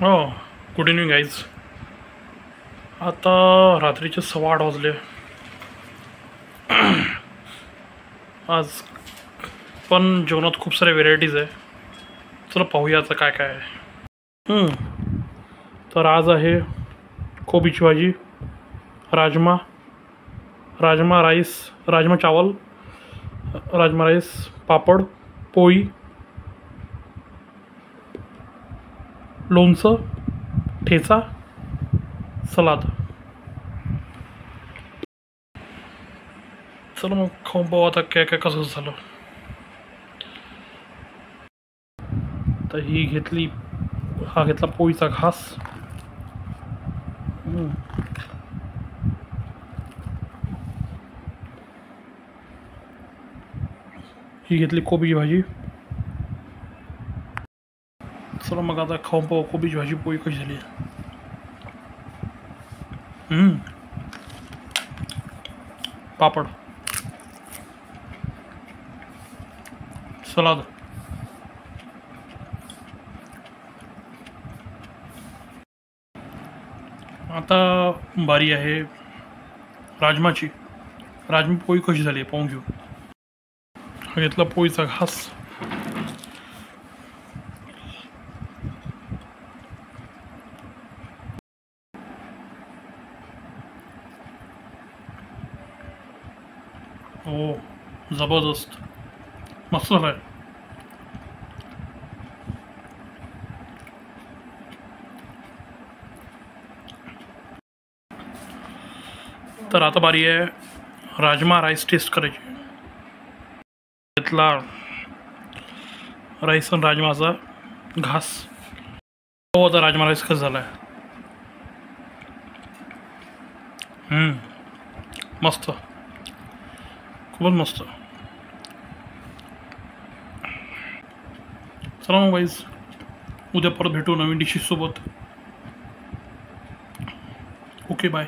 हो. Good evening guys. आता रात्रीचे 8:15 वाजले. आज पण जेवणात खूप सारे व्हेरायटीज आहे. चला पाहूया आता काय काय आहे. तर आज आहे कोबीची भाजी, राजमा राजमा राईस, राजमा चावल, राजमा राईस, पापड, पोळी, लोणचं, ठेचा, सलाद. चला मग खाऊन पाहू आता काय काय कसं झालं. तर हा घेतला पोळीचा घास. ही घेतली कोबीची भाजी. चला मग आता खाऊन पाहू कोबीची भाजी पोळी कशी झाली. पापड, सलाद. आता बारी आहे राजमाची. राजमा पोळी कशी झाली पाहून घेऊ. हा घेतला पोळीचा घास. हो, जबरदस्त, मस्त झालाय. तर आता बारी आहे राजमा राईस टेस्ट करायची. घेतला राईस आणि राजमाचा घास. हो, आता राजमा राईस कसं झालाय. मस्त, खूपच मस्त. चला मग वाईज उद्या परत भेटू नवीन डिशेस सोबत. Okay, bye.